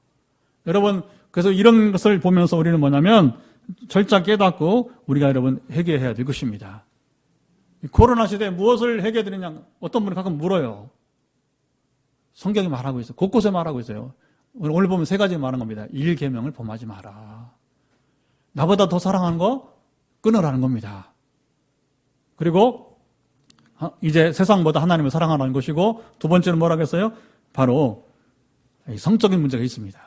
여러분, 그래서 이런 것을 보면서 우리는 뭐냐면 철저히 깨닫고 우리가 여러분 회개해야 될 것입니다. 코로나 시대에 무엇을 회개해야 되느냐 어떤 분이 가끔 물어요. 성경이 말하고 있어요. 곳곳에 말하고 있어요. 오늘 보면 세 가지 말한 겁니다. 1계명을 범하지 마라. 나보다 더 사랑하는 거 끊으라는 겁니다. 그리고 이제 세상보다 하나님을 사랑하라는 것이고 두 번째는 뭐라고 했어요? 바로 성적인 문제가 있습니다.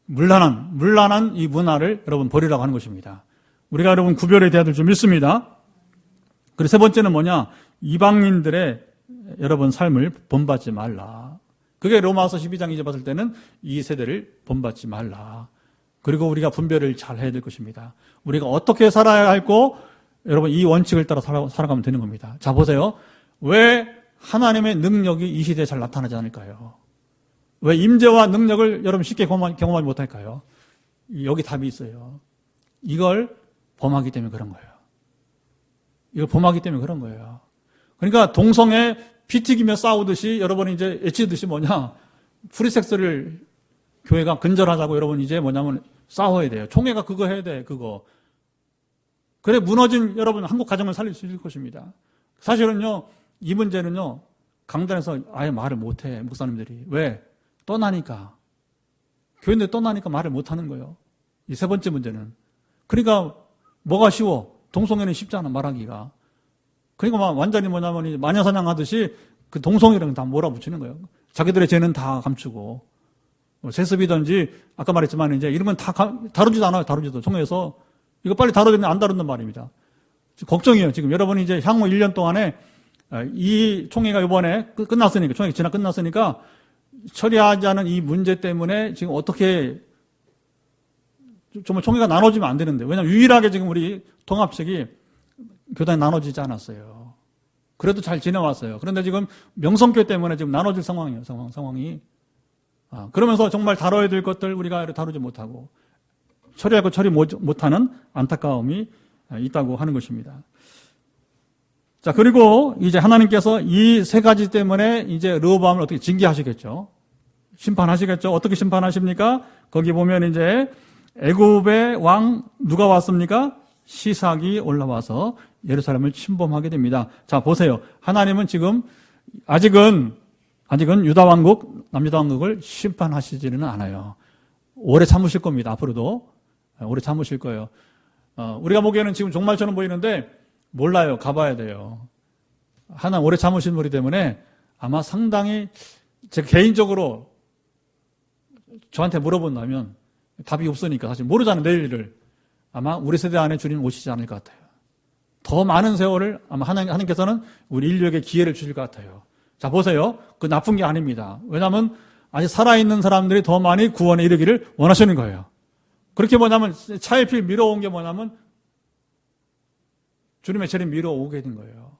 문란한 이 문화를 여러분 버리라고 하는 것입니다. 우리가 여러분 구별해야 될 줄 믿습니다. 그리고 세 번째는 뭐냐? 이방인들의 여러분 삶을 본받지 말라. 그게 로마서 12장 2절 봤을 때는 이 세대를 본받지 말라. 그리고 우리가 분별을 잘 해야 될 것입니다. 우리가 어떻게 살아야 할고 여러분 이 원칙을 따라 살아가면 되는 겁니다. 자, 보세요. 왜 하나님의 능력이 이 시대에 잘 나타나지 않을까요? 왜 임재와 능력을 여러분 쉽게 경험하지 못할까요? 여기 답이 있어요. 이걸 범하기 때문에 그런 거예요. 이걸 범하기 때문에 그런 거예요. 그러니까 동성애 피 튀기며 싸우듯이 여러분이 이제 애치듯이 뭐냐, 프리섹스를 교회가 근절하자고 여러분 이제 뭐냐면 싸워야 돼요. 총회가 그거 해야 돼, 그거. 그래 무너진 여러분 한국 가정을 살릴 수 있을 것입니다. 사실은요, 이 문제는요, 강단에서 아예 말을 못해, 목사님들이. 왜? 떠나니까. 교인들 떠나니까 말을 못하는 거예요. 이 세 번째 문제는. 그러니까 뭐가 쉬워? 동성애는 쉽잖아, 말하기가. 그러니까 막 완전히 뭐냐면 마녀사냥하듯이 그 동성애랑 다 몰아붙이는 거예요. 자기들의 죄는 다 감추고. 세습이든지 아까 말했지만 이제 이런 건 다 다루지도 않아요. 다루지도. 총회에서. 이거 빨리 다루면 안 다룬단 말입니다. 걱정이에요. 지금 여러분이 이제 향후 1년 동안에 이 총회가 이번에 끝났으니까, 총회가 지나 끝났으니까 처리하지 않은 이 문제 때문에 지금 어떻게 정말 총회가 나눠지면 안 되는데, 왜냐하면 유일하게 지금 우리 통합책이 교단이 나눠지지 않았어요. 그래도 잘 지내왔어요. 그런데 지금 명성교 때문에 지금 나눠질 상황이에요. 상황이. 그러면서 정말 다뤄야 될 것들 우리가 다루지 못하고 처리하고 처리 못하는 안타까움이 있다고 하는 것입니다. 자, 그리고 이제 하나님께서 이 세 가지 때문에 이제 르호보암을 어떻게 징계하시겠죠? 심판하시겠죠? 어떻게 심판하십니까? 거기 보면 이제 애굽의 왕 누가 왔습니까? 시삭이 올라와서 예루살렘을 침범하게 됩니다. 자, 보세요. 하나님은 지금 아직은 유다 왕국, 남유다 왕국을 심판하시지는 않아요. 오래 참으실 겁니다. 앞으로도 오래 참으실 거예요. 우리가 보기에는 지금 종말처럼 보이는데 몰라요. 가봐야 돼요. 하나님 오래 참으신 분이기 때문에 아마 상당히 제가 개인적으로 저한테 물어본다면 답이 없으니까 사실 모르잖아요. 내일을. 아마 우리 세대 안에 주님 오시지 않을 것 같아요. 더 많은 세월을 아마 하나님께서는 우리 인류에게 기회를 주실 것 같아요. 자, 보세요. 그 나쁜 게 아닙니다. 왜냐하면 아직 살아있는 사람들이 더 많이 구원에 이르기를 원하시는 거예요. 그렇게 뭐냐면 차일피일 미뤄온 게 뭐냐면 주님의 재림 미뤄오게 된 거예요.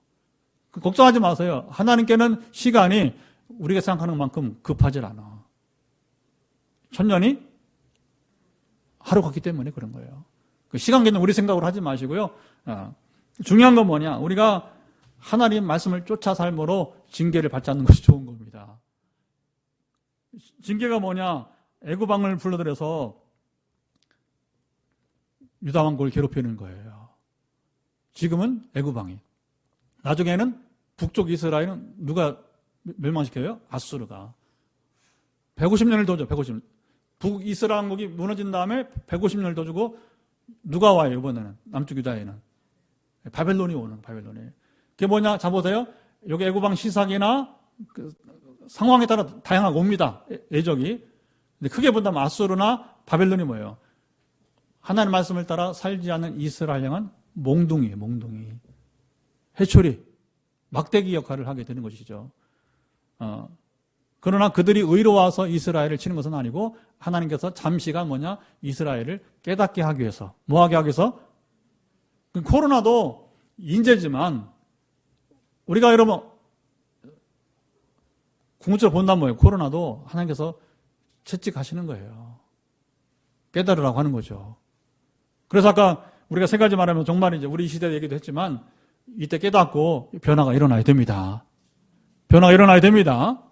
걱정하지 마세요. 하나님께는 시간이 우리가 생각하는 만큼 급하질 않아. 1000년이 하루 같기 때문에 그런 거예요. 그 시간 개념 우리 생각으로 하지 마시고요. 중요한 건 뭐냐? 우리가 하나님 말씀을 쫓아 삶으로 징계를 받지 않는 것이 좋은 겁니다. 징계가 뭐냐? 애굽 왕을 불러들여서 유다 왕국을 괴롭히는 거예요. 지금은 애굽 왕이. 나중에는 북쪽 이스라엘은 누가 멸망시켜요? 아수르가. 150년을 더 줘. 150년. 북이스라엘 왕국이 무너진 다음에 150년을 더 주고 누가 와요? 이번에는 남쪽 유다에는 바벨론이 오는 바벨론이. 그게 뭐냐? 자 보세요. 여기 애굽 왕 시삭이나 그 상황에 따라 다양하게 옵니다. 애적이. 근데 크게 본다면 아수르나 바벨론이 뭐예요? 하나님의 말씀을 따라 살지 않는 이스라엘 향은 몽둥이에요. 몽둥이. 해초리. 막대기 역할을 하게 되는 것이죠. 그러나 그들이 의로워서 이스라엘을 치는 것은 아니고 하나님께서 잠시간 뭐냐? 이스라엘을 깨닫게 하기 위해서. 뭐하게 하기 위해서? 코로나도 인재지만 우리가 여러분 궁극적으로 본다면 뭐예요? 코로나도 하나님께서 채찍하시는 거예요. 깨달으라고 하는 거죠. 그래서 아까 우리가 세 가지 말하면 정말 이제 우리 시대 얘기도 했지만 이때 깨닫고 변화가 일어나야 됩니다. 변화가 일어나야 됩니다.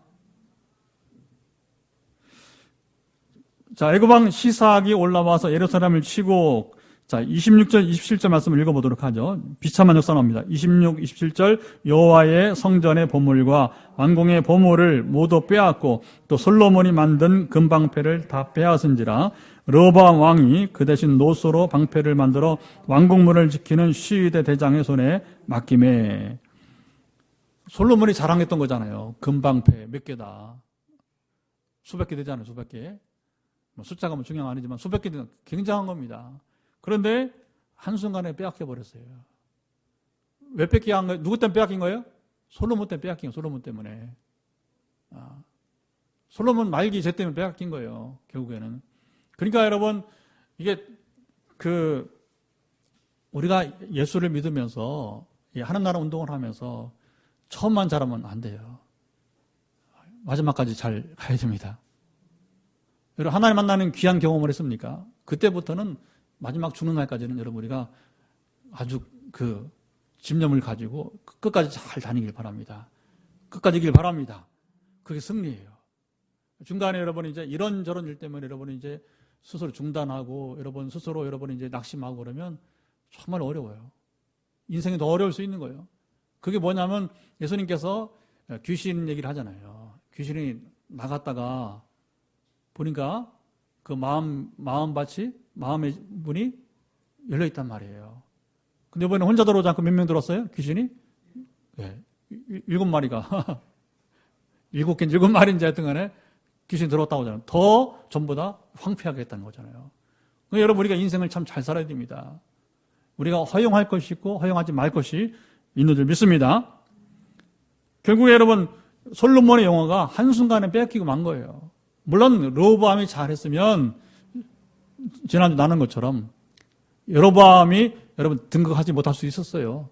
자, 애굽 왕 시삭이 올라와서 예루살렘을 치고, 자, 26절, 27절 말씀을 읽어보도록 하죠. 비참한 역사 나옵니다. 26, 27절 여호와의 성전의 보물과 왕궁의 보물을 모두 빼앗고 또 솔로몬이 만든 금방패를 다 빼앗은지라 르호보암 왕이 그 대신 노소로 방패를 만들어 왕궁문을 지키는 시위대 대장의 손에 맡김에. 솔로몬이 자랑했던 거잖아요. 금방패 몇 개다. 수백 개 되잖아요. 수백 개. 숫자가 뭐 중요한 건 아니지만 수백 개 되는 굉장한 겁니다. 그런데 한순간에 빼앗겨 버렸어요. 왜 뺏긴 거예요? 누구 때문에 빼앗긴 거예요? 솔로몬 때문에 빼앗긴 거예요. 솔로몬 때문에. 솔로몬 말기 제 때문에 빼앗긴 거예요. 결국에는. 그러니까 여러분 이게 우리가 예수를 믿으면서 하나님 나라 운동을 하면서 처음만 잘하면 안 돼요. 마지막까지 잘 가야 됩니다. 여러분 하나님 만나는 귀한 경험을 했습니까? 그때부터는 마지막 죽는 날까지는 여러분 우리가 아주 집념을 가지고 끝까지 잘 다니길 바랍니다. 끝까지 이길 바랍니다. 그게 승리예요. 중간에 여러분이 이제 이런저런 일 때문에 여러분이 이제 스스로 중단하고 여러분 스스로 여러분이 이제 낙심하고 그러면 정말 어려워요. 인생이 더 어려울 수 있는 거예요. 그게 뭐냐면 예수님께서 귀신 얘기를 하잖아요. 귀신이 나갔다가 보니까 그 마음밭이 마음의 문이 열려 있단 말이에요. 근데 이번에 혼자 들어오지 않고 몇 명 들었어요? 귀신이? 네, 7마리가 7개인지 7마리인지 하여튼 간에 귀신이 들어왔다고 하잖아요. 더 전부 다 황폐하게 했다는 거잖아요. 그러니까 여러분 우리가 인생을 참 잘 살아야 됩니다. 우리가 허용할 것이 있고 허용하지 말 것이 있는 줄 믿습니다. 결국에 여러분 솔로몬의 영화가 한순간에 뺏기고 만 거예요. 물론 르호보암이 잘했으면 지난주 나눈 것처럼 여로보암이 여러분 등극하지 못할 수 있었어요.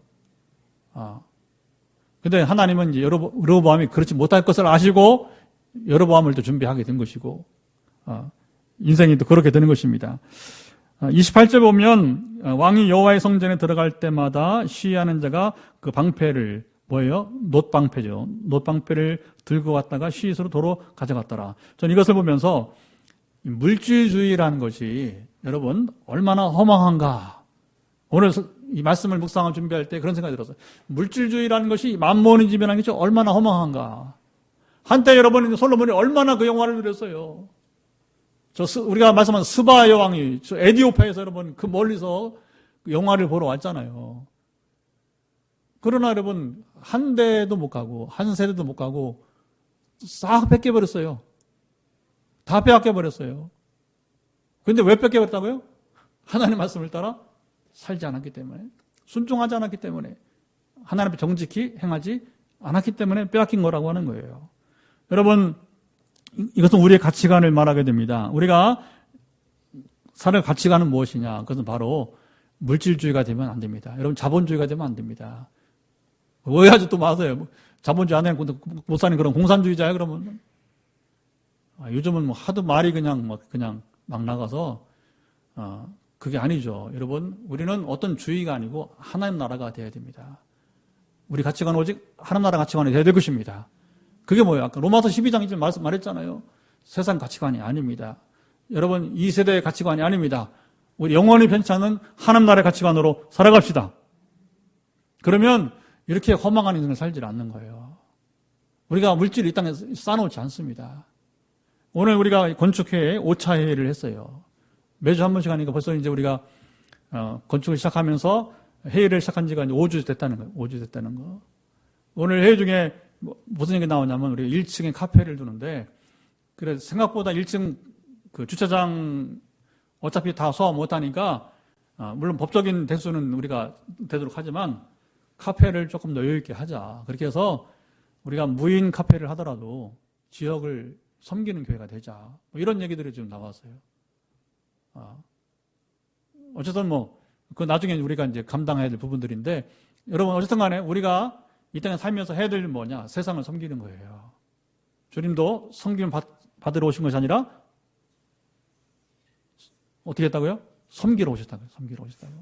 근데 하나님은 이제 르호보암이 그렇지 못할 것을 아시고 여로보암을 또 준비하게 된 것이고 인생이 또 그렇게 되는 것입니다. 28절 보면 왕이 여호와의 성전에 들어갈 때마다 시위하는 자가 그 방패를 뭐예요? 놋방패죠. 놋방패를 들고 갔다가 시위소로 도로 가져갔더라. 저는 이것을 보면서 물질주의라는 것이 여러분 얼마나 허망한가. 오늘 이 말씀을 묵상을 준비할 때 그런 생각이 들었어요. 물질주의라는 것이 만몬의 집이라는 것이 얼마나 허망한가. 한때 여러분 솔로몬이 얼마나 그 영화를 누렸어요. 우리가 말씀한 스바 여왕이 에디오피아에서 여러분 그 멀리서 그 영화를 보러 왔잖아요. 그러나 여러분 한 대도 못 가고 한 세대도 못 가고 싹 뺏겨버렸어요. 다 빼앗겨버렸어요. 그런데 왜 뺏겨버렸다고요? 하나님의 말씀을 따라 살지 않았기 때문에, 순종하지 않았기 때문에, 하나님 앞에 정직히 행하지 않았기 때문에 빼앗긴 거라고 하는 거예요. 여러분 이것은 우리의 가치관을 말하게 됩니다. 우리가 살아갈 가치관은 무엇이냐? 그것은 바로 물질주의가 되면 안 됩니다. 여러분 자본주의가 되면 안 됩니다. 오해하지 또 마세요. 자본주의 안에 못 사는 그런 공산주의자야 그러면. 요즘은 뭐 하도 말이 그냥 막 나가서 그게 아니죠. 여러분 우리는 어떤 주의가 아니고 하나님 나라가 되어야 됩니다. 우리 가치관은 오직 하나님 나라 가치관이 되어야 될 것입니다. 그게 뭐예요? 아까 로마서 12장에 말했잖아요. 세상 가치관이 아닙니다. 여러분 이 세대의 가치관이 아닙니다. 우리 영원히 변치 않는 하나님 나라의 가치관으로 살아갑시다. 그러면 이렇게 허망한 인생을 살지 않는 거예요. 우리가 물질을 이 땅에 쌓아놓지 않습니다. 오늘 우리가 건축회에 5차 회의를 했어요. 매주 한 번씩 하니까 벌써 이제 우리가 건축을 시작하면서 회의를 시작한 지가 이제 5주 됐다는 거예요. 5주 됐다는 거. 오늘 회의 중에 무슨 얘기 나오냐면 우리가 1층에 카페를 두는데 그래서 생각보다 1층 그 주차장 어차피 다 소화 못하니까 물론 법적인 대수는 우리가 되도록 하지만 카페를 조금 더 여유 있게 하자. 그렇게 해서 우리가 무인 카페를 하더라도 지역을 섬기는 교회가 되자. 뭐 이런 얘기들이 지금 나왔어요. 어쨌든 그 나중에 우리가 이제 감당해야 될 부분들인데 여러분 어쨌든 간에 우리가 이 땅에 살면서 해야 될 뭐냐? 세상을 섬기는 거예요. 주님도 섬김을 받으러 오신 것이 아니라 어떻게 했다고요? 섬기러 오셨다고요. 섬기러 오셨다고.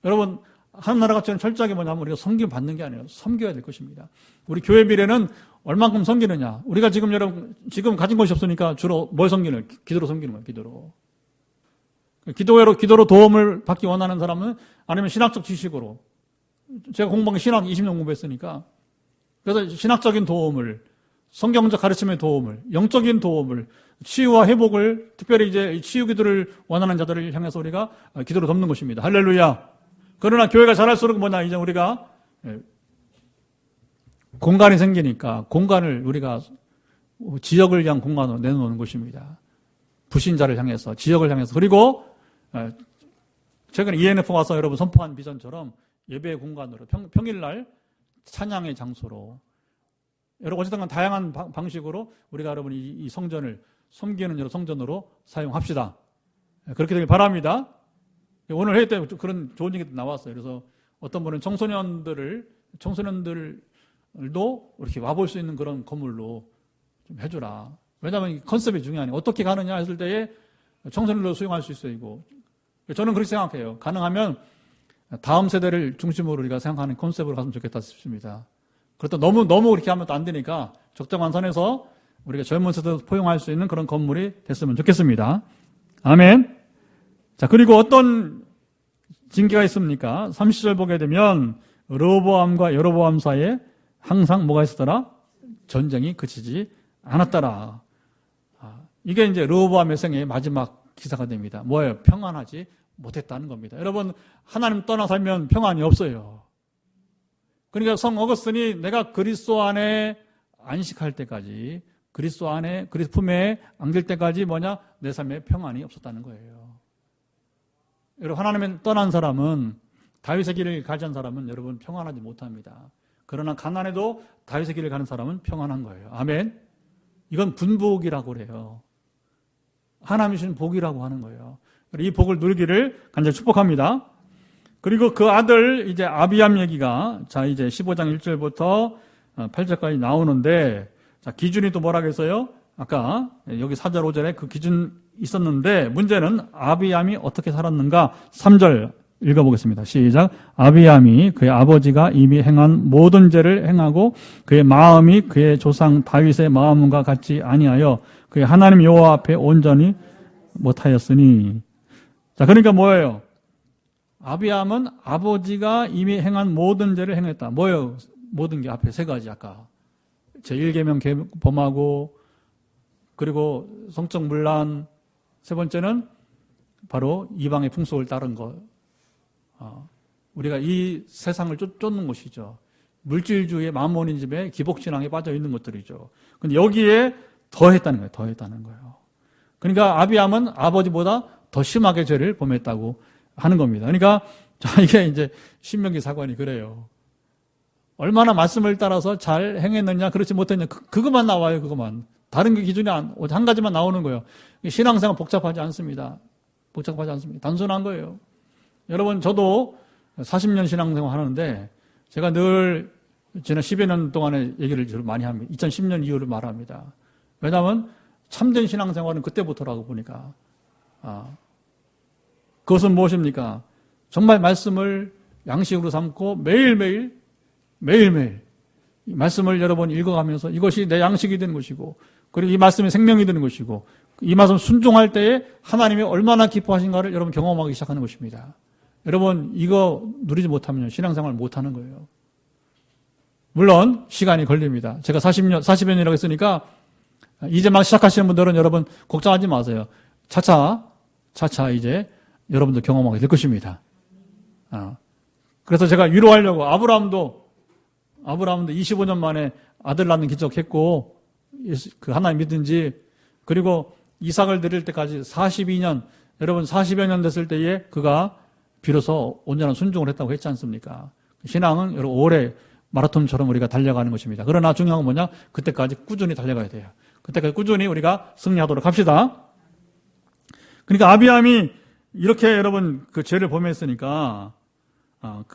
여러분 하나님 나라 가치는 철저하게 뭐냐면 우리가 섬김 받는 게 아니에요. 섬겨야 될 것입니다. 우리 교회 미래는 얼만큼 섬기느냐. 우리가 지금 가진 것이 없으니까 주로 뭘 섬기는? 기도로 섬기는 거예요. 기도로 도움을 받기 원하는 사람은 아니면 신학적 지식으로. 제가 공부한 게 신학 20년 공부했으니까. 그래서 신학적인 도움을, 성경적 가르침의 도움을, 영적인 도움을, 치유와 회복을, 특별히 이제 치유 기도를 원하는 자들을 향해서 우리가 기도로 돕는 것입니다. 할렐루야. 그러나 교회가 자랄수록 이제 우리가 공간이 생기니까 공간을 우리가 지역을 위한 공간으로 내놓는 것입니다. 불신자를 향해서, 지역을 향해서. 그리고 최근에 ENF 와서 여러분 선포한 비전처럼 예배의 공간으로 평일날 찬양의 장소로 여러분 어쨌든 다양한 방식으로 우리가 여러분 이 성전을 섬기는 여러 성전으로 사용합시다. 그렇게 되길 바랍니다. 오늘 회의 때 그런 좋은 얘기도 나왔어요. 그래서 어떤 분은 청소년들도 이렇게 와볼 수 있는 그런 건물로 좀 해주라. 왜냐하면 컨셉이 중요하니까. 어떻게 가느냐 했을 때에 청소년들도 수용할 수 있어요. 저는 그렇게 생각해요. 가능하면 다음 세대를 중심으로 우리가 생각하는 컨셉으로 갔으면 좋겠다 싶습니다. 그렇다 너무 그렇게 하면 또 안 되니까 적정한 선에서 우리가 젊은 세대도 포용할 수 있는 그런 건물이 됐으면 좋겠습니다. 아멘. 자, 그리고 어떤 징계가 있습니까? 30절 보게 되면 르호보암과 여로보암 사이에 항상 뭐가 있었더라? 전쟁이 그치지 않았더라. 이게 이제 르호보암의 생애의 마지막 기사가 됩니다. 뭐예요? 평안하지 못했다는 겁니다. 여러분, 하나님 떠나 살면 평안이 없어요. 그러니까 성 어거스틴이 내가 그리스도 안에 안식할 때까지, 그리스도 안에 그리스도 품에 안길 때까지 뭐냐? 내 삶에 평안이 없었다는 거예요. 여러분, 하나님은 떠난 사람은, 다윗의 길을 가지 않은 사람은 여러분 평안하지 못합니다. 그러나 가난해도 다윗의 길을 가는 사람은 평안한 거예요. 아멘. 이건 분복이라고 그래요. 하나님이 주신 복이라고 하는 거예요. 이 복을 누리기를 간절히 축복합니다. 그리고 그 아들 이제 아비암 얘기가 자 이제 15장 1절부터 8절까지 나오는데, 자 기준이 또 뭐라고 했어요? 아까 여기 4절 5절에 그 기준 있었는데, 문제는 아비암이 어떻게 살았는가. 3절 읽어보겠습니다. 시작. 아비암이 그의 아버지가 이미 행한 모든 죄를 행하고 그의 마음이 그의 조상 다윗의 마음과 같지 아니하여 그의 하나님 여호와 앞에 온전히 못하였으니. 자, 그러니까 뭐예요? 아비암은 아버지가 이미 행한 모든 죄를 행했다. 뭐예요? 모든 게 앞에 세 가지. 아까 제1계명 범하고, 그리고 성적 문란, 세 번째는 바로 이방의 풍속을 따른 것. 우리가 이 세상을 쫓는 것이죠. 물질주의의 마모니즘에 기복신앙에 빠져 있는 것들이죠. 근데 여기에 더했다는 거예요. 더했다는 거예요. 그러니까 아비암은 아버지보다 더 심하게 죄를 범했다고 하는 겁니다. 그러니까 자, 이게 이제 신명기 사관이 그래요. 얼마나 말씀을 따라서 잘 행했느냐, 그렇지 못했느냐, 그것만 나와요. 그것만. 다른 게 기준이 한 가지만 나오는 거예요. 신앙생활 복잡하지 않습니다. 복잡하지 않습니다. 단순한 거예요. 여러분, 저도 40년 신앙생활 하는데 제가 늘 지난 10여 년 동안의 얘기를 주로 많이 합니다. 2010년 이후를 말합니다. 왜냐하면 참된 신앙생활은 그때부터라고 보니까. 그것은 무엇입니까? 정말 말씀을 양식으로 삼고 매일매일 이 말씀을 여러분 읽어가면서 이것이 내 양식이 되는 것이고, 그리고 이 말씀이 생명이 되는 것이고, 이 말씀 순종할 때에 하나님이 얼마나 기뻐하신가를 여러분 경험하기 시작하는 것입니다. 여러분, 이거 누리지 못하면 신앙생활 못하는 거예요. 물론 시간이 걸립니다. 제가 40여 년이라고 했으니까 이제 막 시작하시는 분들은 여러분 걱정하지 마세요. 차차 이제 여러분도 경험하게 될 것입니다. 그래서 제가 위로하려고, 아브라함도 25년 만에 아들 낳는 기적했고, 그 하나님 믿든지, 그리고 이삭을 드릴 때까지 42년, 여러분 40여 년 됐을 때에 그가 비로소 온전한 순종을 했다고 했지 않습니까? 신앙은 여러분 오래 마라톤처럼 우리가 달려가는 것입니다. 그러나 중요한 건 뭐냐? 그때까지 꾸준히 달려가야 돼요. 그때까지 꾸준히 우리가 승리하도록 합시다. 그러니까 아비암이 이렇게 여러분 그 죄를 범했으니까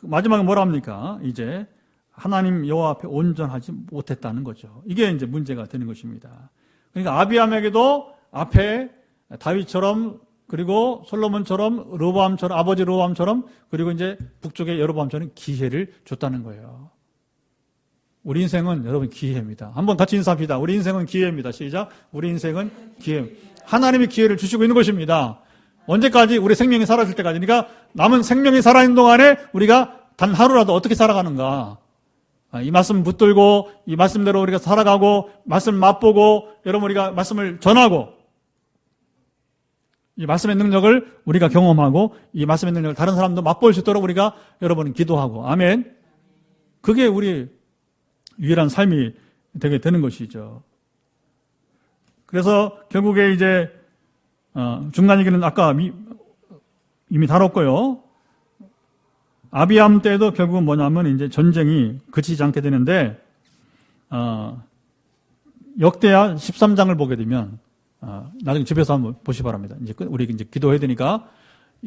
마지막에 뭐라 합니까? 이제 하나님 여호와 앞에 온전하지 못했다는 거죠. 이게 이제 문제가 되는 것입니다. 그러니까 아비암에게도 앞에 다윗처럼, 그리고 솔로몬처럼, 르호보암처럼, 아버지 르호보암처럼, 그리고 이제 북쪽의 여로보암처럼 기회를 줬다는 거예요. 우리 인생은 여러분 기회입니다. 한번 같이 인사합시다. 우리 인생은 기회입니다. 시작. 우리 인생은 기회. 하나님이 기회를 주시고 있는 것입니다. 언제까지? 우리 생명이 살아질 때까지. 그러니까 남은 생명이 살아있는 동안에 우리가 단 하루라도 어떻게 살아가는가. 이 말씀 붙들고 이 말씀대로 우리가 살아가고 말씀 맛보고 여러분 우리가 말씀을 전하고 이 말씀의 능력을 우리가 경험하고 이 말씀의 능력을 다른 사람도 맛볼 수 있도록 우리가 여러분 기도하고, 아멘. 그게 우리 유일한 삶이 되게 되는 것이죠. 그래서 결국에 이제 중간 얘기는 아까 이미 다뤘고요. 아비암 때도 결국은 뭐냐면 이제 전쟁이 그치지 않게 되는데, 역대하 13장을 보게 되면, 나중에 집에서 한번 보시 바랍니다. 이제 우리 이제 기도해야 되니까,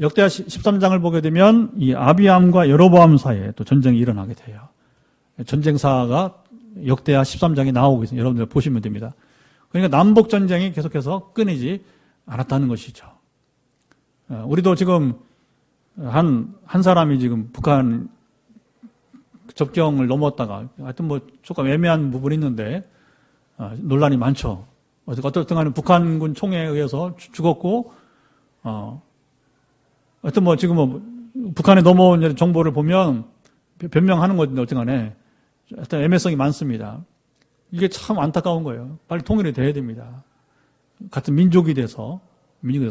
역대하 13장을 보게 되면 이 아비암과 여로보암 사이에 또 전쟁이 일어나게 돼요. 전쟁사가 역대하 13장에 나오고 있어요. 여러분들 보시면 됩니다. 그러니까 남북 전쟁이 계속해서 끊이지 않았다는 것이죠. 우리도 지금 한 사람이 지금 북한 접경을 넘었다가 하여튼 뭐 조금 애매한 부분이 있는데 논란이 많죠. 어쨌든 간에 북한군 총에 의해서 죽었고 하여튼 뭐 지금 뭐 북한에 넘어온 정보를 보면 변명하는 건데 어쨌든 간에 하여튼 애매성이 많습니다. 이게 참 안타까운 거예요. 빨리 통일이 돼야 됩니다. 같은 민족이 돼서.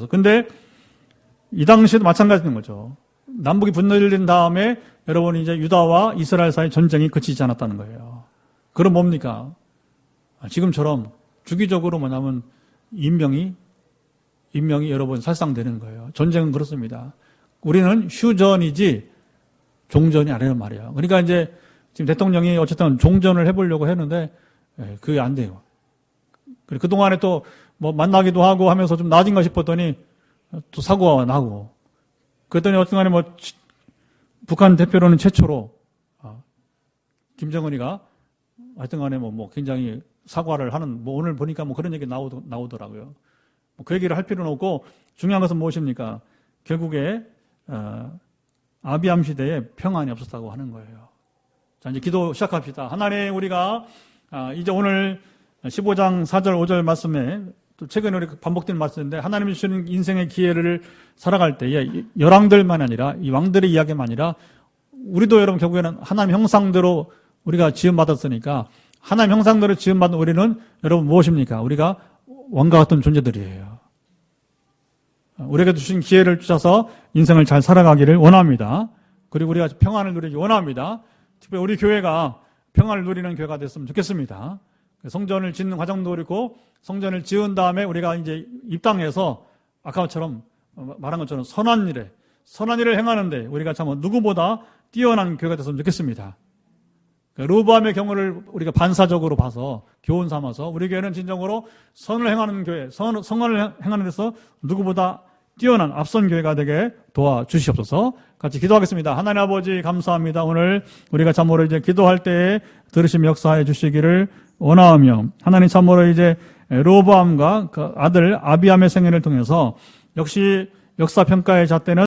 근데 이 당시에도 마찬가지인 거죠. 남북이 분열된 다음에 여러분 이제 유다와 이스라엘 사이 전쟁이 그치지 않았다는 거예요. 그럼 뭡니까? 지금처럼 주기적으로 뭐냐면 인명이 여러분 살상되는 거예요. 전쟁은 그렇습니다. 우리는 휴전이지 종전이 아니란 말이에요. 그러니까 이제 지금 대통령이 어쨌든 종전을 해보려고 했는데 그게 안 돼요. 그리고 그동안에 또 뭐 만나기도 하고 하면서 좀 나아진가 싶었더니 또 사고가 나고 그랬더니 어쨌든 간에 뭐 북한 대표로는 최초로 김정은이가 하여튼 간에 뭐 굉장히 사과를 하는 뭐 오늘 보니까 뭐 그런 얘기 나오더라고요. 뭐 그 얘기를 할 필요는 없고 중요한 것은 무엇입니까? 결국에 아비암 시대에 평안이 없었다고 하는 거예요. 자, 이제 기도 시작합시다. 하나님, 우리가 이제 오늘 15장 4절 5절 말씀에 또 최근에 우리 반복된 말씀인데 하나님이 주시는 인생의 기회를 살아갈 때에 열왕들만 아니라 이 왕들의 이야기만 아니라 우리도 여러분 결국에는 하나님 형상대로 우리가 지음받았으니까 하나님 형상대로 지음받은 우리는 여러분 무엇입니까? 우리가 왕과 같은 존재들이에요. 우리에게 주신 기회를 주셔서 인생을 잘 살아가기를 원합니다. 그리고 우리가 평안을 누리기 원합니다. 특별히 우리 교회가 평안을 누리는 교회가 됐으면 좋겠습니다. 성전을 짓는 과정도 그렇고 성전을 지은 다음에 우리가 이제 입당해서 아까처럼 말한 것처럼 선한 일을 행하는데 우리가 참 누구보다 뛰어난 교회가 됐으면 좋겠습니다. 르호보암의 경우를 우리가 반사적으로 봐서 교훈 삼아서 우리 교회는 진정으로 선을 행하는 교회, 선을 행하는 데서 누구보다 뛰어난 앞선 교회가 되게 도와주시옵소서. 같이 기도하겠습니다. 하나님 아버지 감사합니다. 오늘 우리가 참으로 이제 기도할 때에 들으심 역사해 주시기를 원하오며 하나님 참으로 이제 르호보암과 그 아들 아비암의 생애를 통해서 역시 역사 평가의 잣대는